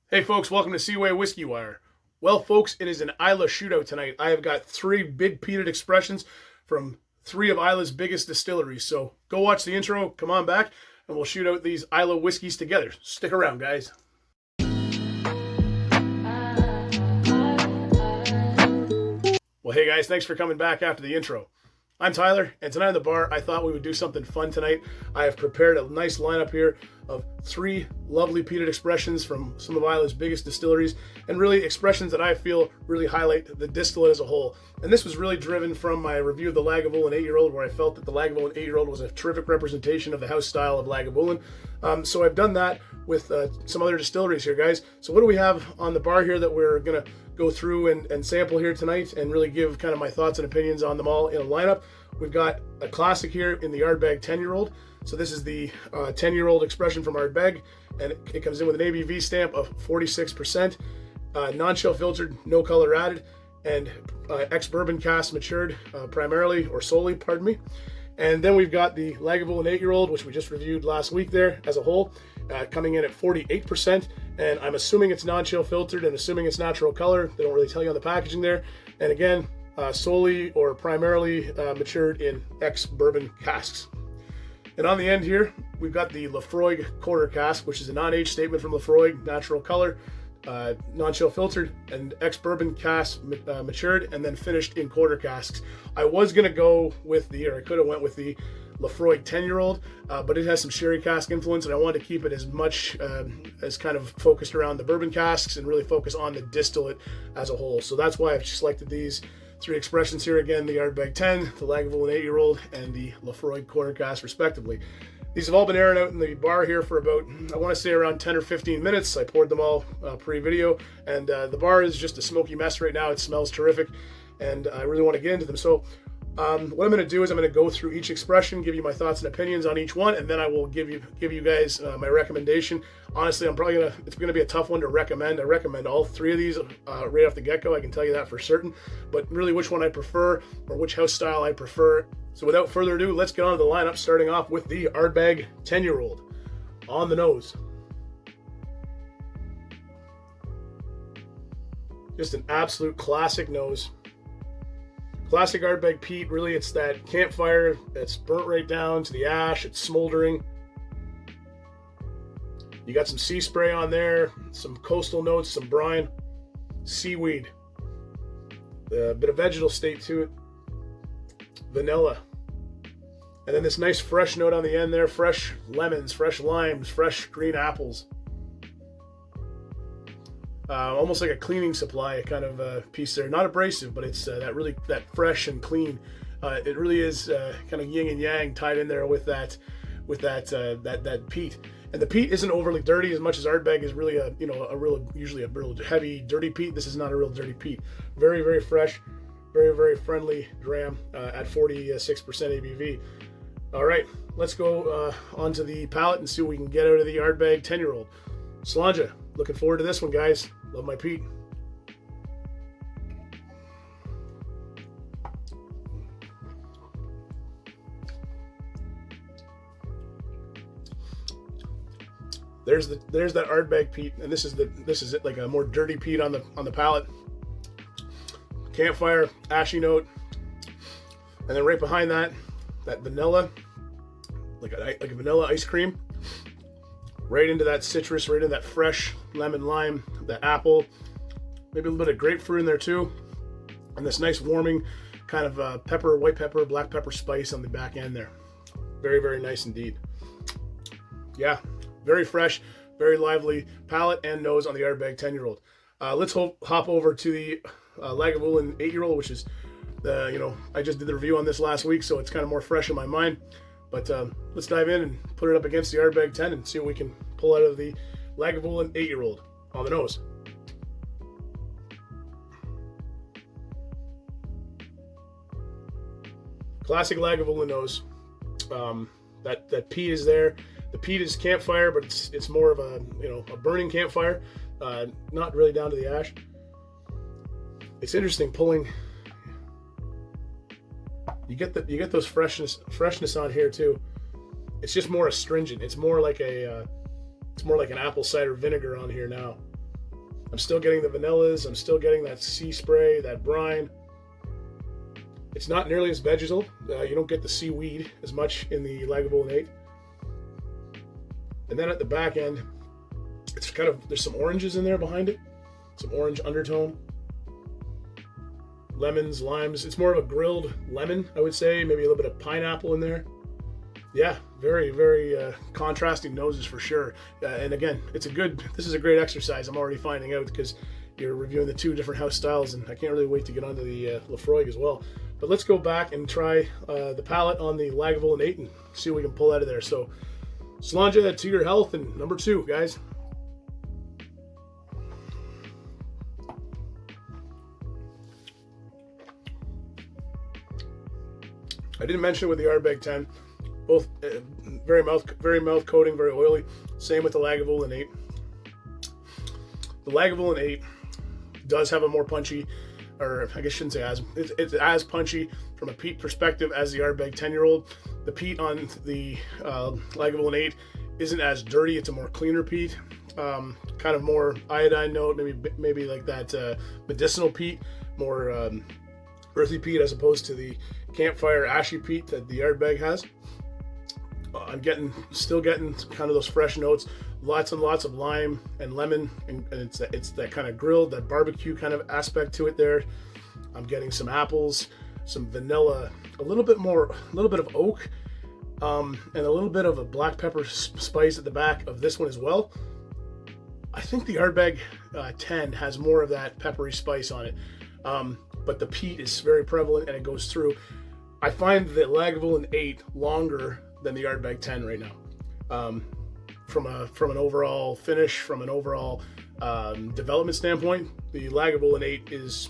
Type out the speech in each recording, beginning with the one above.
Hey folks, welcome to Seawaywhiskywire. Well folks, it is an Islay Shootout tonight. I have got 3 big peated expressions from 3 of Islay's biggest distilleries. So go watch the intro, come on back, and we'll shoot out these Islay whiskeys together. Stick around, guys. Well, hey guys, thanks for coming back after the intro. I'm Tyler, and tonight at the bar, I thought we would do something fun tonight. I have prepared a nice lineup here of 3 lovely peated expressions from some of Islay's biggest distilleries, and really expressions that I feel really highlight the distillate as a whole. And this was really driven from my review of the Lagavulin 8-year-old, where I felt that the Lagavulin 8-year-old was a terrific representation of the house style of Lagavulin. So I've done that with some other distilleries here, guys. So what do we have on the bar here that we're gonna go through and sample here tonight and really give kind of my thoughts and opinions on them all in a lineup? We've got a classic here in the Ardbeg 10-year-old. So this is the 10-year-old expression from Ardbeg, and it comes in with an ABV stamp of 46%, non-chill filtered, no color added, and ex-bourbon cask matured primarily, or solely, pardon me. And then we've got the Lagavulin 8-year-old, which we just reviewed last week there as a whole, coming in at 48%. And I'm assuming it's non-chill filtered and assuming it's natural color. They don't really tell you on the packaging there. And again, solely or primarily matured in ex-bourbon casks. And on the end here, we've got the Laphroaig Quarter Cask, which is a non-age statement from Laphroaig, natural color, non-chill filtered, and ex-bourbon cask matured, and then finished in quarter casks. I was going to go with I could have went with the Laphroaig 10-year-old, but it has some sherry cask influence, and I wanted to keep it as much as kind of focused around the bourbon casks and really focus on the distillate as a whole. So that's why I've selected these 3 expressions here. Again, the Ardbeg 10, the Lagavulin 8-year-old, and the Laphroaig Quarter Cask, respectively. These have all been airing out in the bar here for about, I want to say, around 10 or 15 minutes. I poured them all pre-video, and the bar is just a smoky mess right now. It smells terrific, and I really want to get into them. So what I'm going to do is I'm going to go through each expression, give you my thoughts and opinions on each one, and then I will give you guys my recommendation. Honestly, it's going to be a tough one to recommend. I recommend all 3 of these right off the get-go. I can tell you that for certain. But really, which one I prefer, or which house style I prefer. So without further ado, let's get on to the lineup, starting off with the Ardbeg 10-year-old. On the nose. Just an absolute classic nose. Classic Ardbeg peat. Really, it's that campfire that's burnt right down to the ash. It's smoldering. You got some sea spray on there, some coastal notes, some brine, seaweed, a bit of vegetal state to it, vanilla, and then this nice fresh note on the end there, fresh lemons, fresh limes, fresh green apples. Almost like a cleaning supply kind of piece there. Not abrasive, but it's that fresh and clean. It really is kind of yin and yang tied in there with that peat. And the peat isn't overly dirty as much as Ardbeg is really usually a real heavy, dirty peat. This is not a real dirty peat. Very, very fresh, very, very friendly dram at 46% ABV. All right, let's go onto the palate and see what we can get out of the Ardbeg 10-year-old. Slanja, looking forward to this one, guys. Love my peat. There's that Ardbeg peat, and this is it, like a more dirty peat on the palate. Campfire, ashy note, and then right behind that vanilla, like a vanilla ice cream. Right into that citrus, right into that fresh lemon lime, that apple, maybe a little bit of grapefruit in there too, and this nice warming kind of pepper, white pepper, black pepper spice on the back end there. Very, very nice indeed. Yeah. Very fresh, very lively palate and nose on the Ardbeg 10-year-old. Let's hop over to the Lagavulin 8-year-old, which is I just did the review on this last week, so it's kind of more fresh in my mind. But let's dive in and put it up against the Ardbeg 10 and see what we can pull out of the Lagavulin 8-year-old on the nose. Classic Lagavulin nose. That peat is there. The peat is campfire, but it's more of a burning campfire, not really down to the ash. It's interesting pulling. You get those freshness on here too. It's just more astringent. It's more like an apple cider vinegar on here now. I'm still getting the vanillas. I'm still getting that sea spray, that brine. It's not nearly as vegetal. You don't get the seaweed as much in the Lagavulin 8. And then at the back end, it's kind of, there's some oranges in there behind it. Some orange undertone. Lemons, limes. It's more of a grilled lemon, I would say. Maybe a little bit of pineapple in there. Yeah, very, very contrasting noses for sure. And again, this is a great exercise. I'm already finding out because you're reviewing the two different house styles, and I can't really wait to get onto the Laphroaig as well. But let's go back and try the palate on the Lagavulin 8 and see what we can pull out of there. So, Slàinte, to your health, and number 2, guys. I didn't mention it with the Ardbeg 10. Both very mouth coating, very oily. Same with the Lagavulin 8. The Lagavulin 8 does have a more punchy, or I guess I shouldn't say as, it's as punchy from a peat perspective as the Ardbeg 10-year-old. The peat on the Lagavulin 8 isn't as dirty. It's a more cleaner peat, kind of more iodine note, maybe like that medicinal peat, more earthy peat as opposed to the campfire ashy peat that the Ardbeg has. I'm still getting kind of those fresh notes, lots and lots of lime and lemon, and it's that kind of grilled, that barbecue kind of aspect to it there. I'm getting some apples, some vanilla, a little bit of oak, and a little bit of a black pepper spice at the back of this one as well. I think the Ardbeg 10 has more of that peppery spice on it, but the peat is very prevalent and it goes through. I find the Lagavulin 8 longer than the Ardbeg 10 right now. From an overall finish, from an overall development standpoint, the Lagavulin 8 is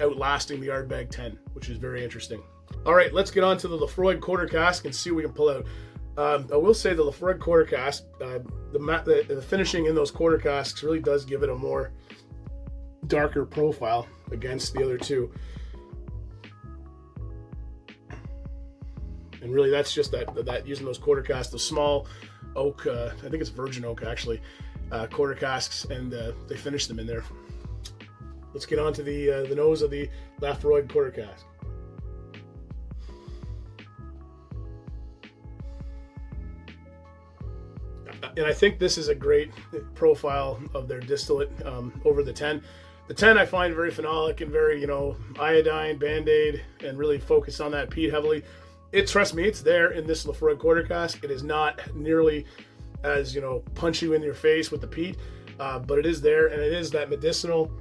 outlasting the Ardbeg 10, which is very interesting. All right, let's get on to the Laphroaig Quarter Cask and see what we can pull out. I will say the Laphroaig Quarter Cask, the finishing in those quarter casks really does give it a more darker profile against the other two. And really, that's just that using those quarter casks, the small oak, I think it's virgin oak actually, quarter casks, and they finish them in there. Let's get on to the nose of the Laphroaig Quarter Cask. And I think this is a great profile of their distillate over the 10. The 10 I find very phenolic and very, iodine, Band-Aid, and really focused on that peat heavily. Trust me, it's there in this Laphroaig Quarter Cask. It is not nearly as, punch you in your face with the peat, but it is there, and it is that medicinal,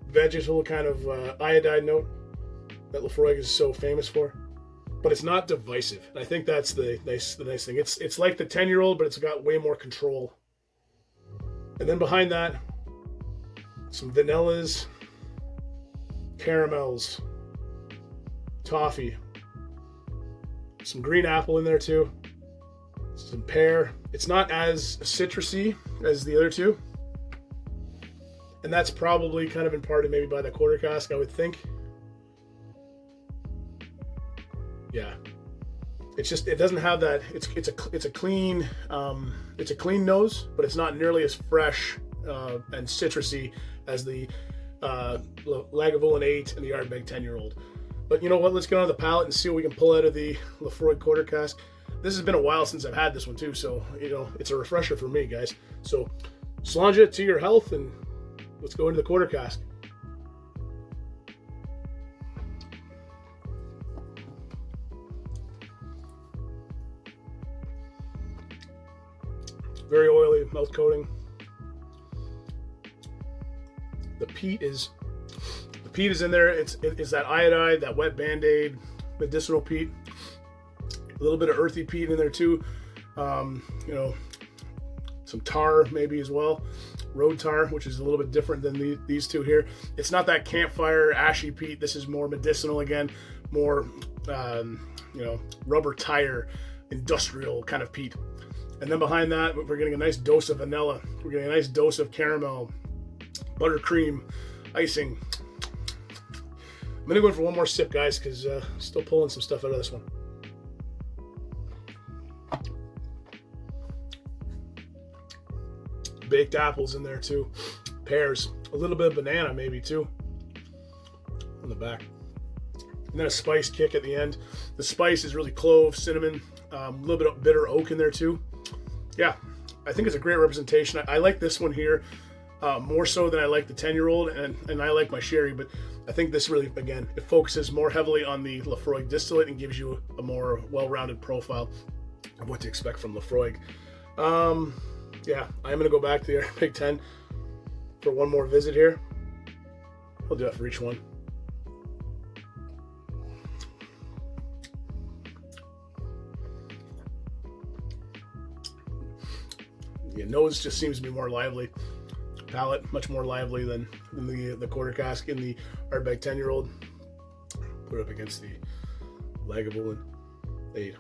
vegetal kind of iodine note that Laphroaig is so famous for. But it's not divisive. And I think that's the nice thing. It's like the 10-year-old, but it's got way more control. And then behind that, some vanillas, caramels, toffee, some green apple in there too, some pear. It's not as citrusy as the other two, and that's probably kind of imparted maybe by the quarter cask, I would think. Yeah, it doesn't have that. It's a clean nose, but it's not nearly as fresh and citrusy as the Lagavulin 8 and the Ardbeg 10-year-old. But you know what? Let's get on the palate and see what we can pull out of the Laphroaig Quarter Cask. This has been a while since I've had this one too, so it's a refresher for me, guys. So, Slàinte, to your health, and let's go into the quarter cask. Very oily, mouth coating. The peat is in there. It's that iodide, that wet Band-Aid, medicinal peat. A little bit of earthy peat in there too. Some tar maybe as well. Road tar, which is a little bit different than these two here. It's not that campfire ashy peat. This is more medicinal again, more rubber tire, industrial kind of peat. And then behind that, we're getting a nice dose of vanilla. We're getting a nice dose of caramel, buttercream, icing. I'm gonna go in for one more sip, guys, because still pulling some stuff out of this one. Baked apples in there too. pears, a little bit of banana maybe too on the back, and then a spice kick at the end. The spice is really clove, cinnamon, a little bit of bitter oak in there too. Yeah, I think it's a great representation. I like this one here more so than I like the 10-year-old, and I like my sherry, but I think this really, again, it focuses more heavily on the Laphroaig distillate and gives you a more well-rounded profile of what to expect from Laphroaig. Yeah, I'm going to go back to the Ardbeg 10 for one more visit here. I'll do that for each one. The nose just seems to be more lively. Palate much more lively than the quarter cask in the Ardbeg 10-year-old. Put it up against the Lagavulin 8.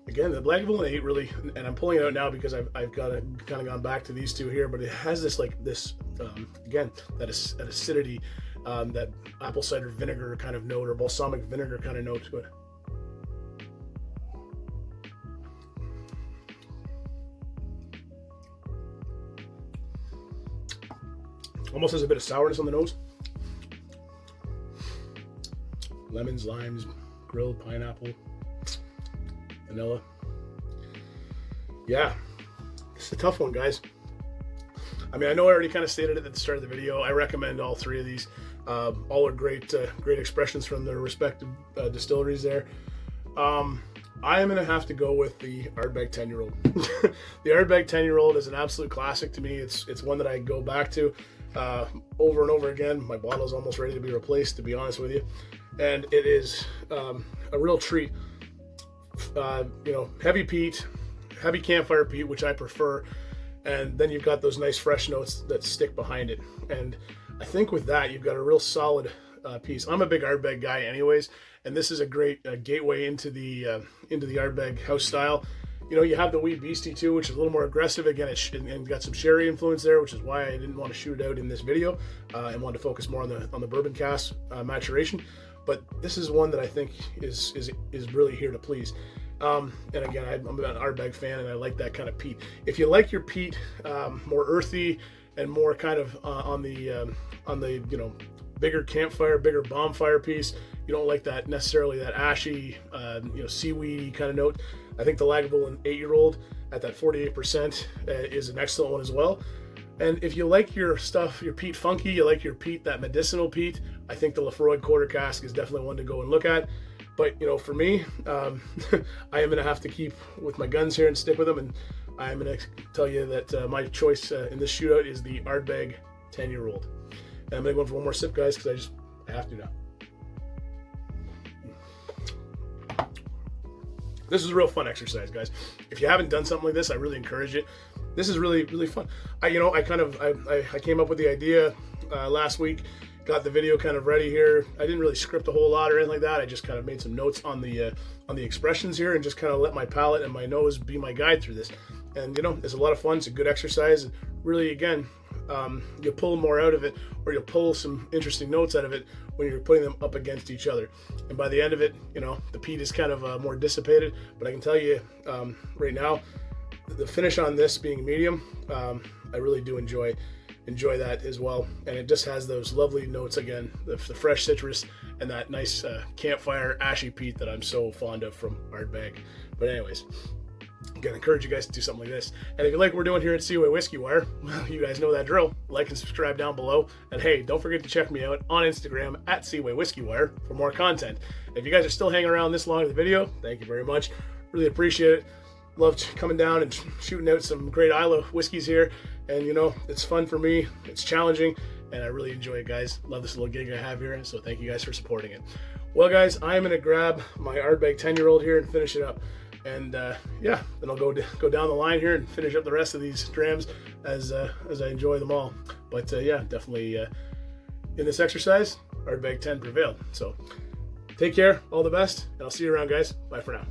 Again, the Lagavulin 8 really, and I'm pulling it out now because I've got kind of gone back to these two here, but it has this again, that acidity, that apple cider vinegar kind of note, or balsamic vinegar kind of note to it. Almost has a bit of sourness on the nose. Lemons, limes, grilled pineapple, vanilla. Yeah, it's a tough one, guys. I mean, I know I already kind of stated it at the start of the video. I recommend all three of these. All are great expressions from their respective distilleries there. I am going to have to go with the Ardbeg 10-year-old. The Ardbeg 10-year-old is an absolute classic to me. It's one that I go back to over and over again. My bottle is almost ready to be replaced, to be honest with you. And it is a real treat. You know, heavy peat, heavy campfire peat, which I prefer. And then you've got those nice fresh notes that stick behind it. And I think with that, you've got a real solid piece. I'm a big Ardbeg guy anyways, and this is a great gateway into the Ardbeg house style. You know, you have the Wee Beastie too, which is a little more aggressive. Again, and got some sherry influence there, which is why I didn't want to shoot it out in this video and wanted to focus more on the bourbon cask maturation. But this is one that I think is really here to please. And again, I'm an Ardbeg fan, and I like that kind of peat. If you like your peat more earthy and more kind of on the you know, bigger campfire, bigger bonfire piece, you don't like that necessarily that ashy, you know, seaweedy kind of note, I think the Lagavulin 8-year-old at that 48% is an excellent one as well. And if you like your stuff, your peat funky, you like your peat, that medicinal peat, I think the Laphroaig Quarter Cask is definitely one to go and look at. But, you know, for me, I am going to have to keep with my guns here and stick with them. And I'm going to tell you that my choice in this shootout is the Ardbeg 10-year-old. And I'm going to go in for one more sip, guys, because I have to now. This is a real fun exercise, guys. If you haven't done something like this, I really encourage it. This is really, really fun. I came up with the idea last week, got the video kind of ready here. I didn't really script a whole lot or anything like that. I just kind of made some notes on the expressions here and just kind of let my palate and my nose be my guide through this. And, you know, it's a lot of fun. It's a good exercise. And really, again, you'll pull more out of it, or you'll pull some interesting notes out of it when you're putting them up against each other. And by the end of it, you know, the peat is kind of more dissipated. But I can tell you right now, the finish on this being medium, I really do enjoy that as well. And it just has those lovely notes again, the fresh citrus and that nice campfire ashy peat that I'm so fond of from Ardbeg. But anyways, again, encourage you guys to do something like this. And if you like what we're doing here at Seaway Whiskey Wire, well, you guys know that drill. Like and subscribe down below. And hey, don't forget to check me out on Instagram at Seaway Whiskey Wire for more content. If you guys are still hanging around this long in the video, thank you very much. Really appreciate it. Loved coming down and shooting out some great Islay whiskeys here. And you know, it's fun for me. It's challenging, and I really enjoy it, guys. Love this little gig I have here, so thank you guys for supporting it. Well, guys, I'm gonna grab my Ardbeg 10-year-old here and finish it up. And yeah, then I'll go down the line here and finish up the rest of these drams as I enjoy them all. But yeah, definitely in this exercise, Ardbeg 10 prevailed. So take care, all the best, and I'll see you around, guys. Bye for now.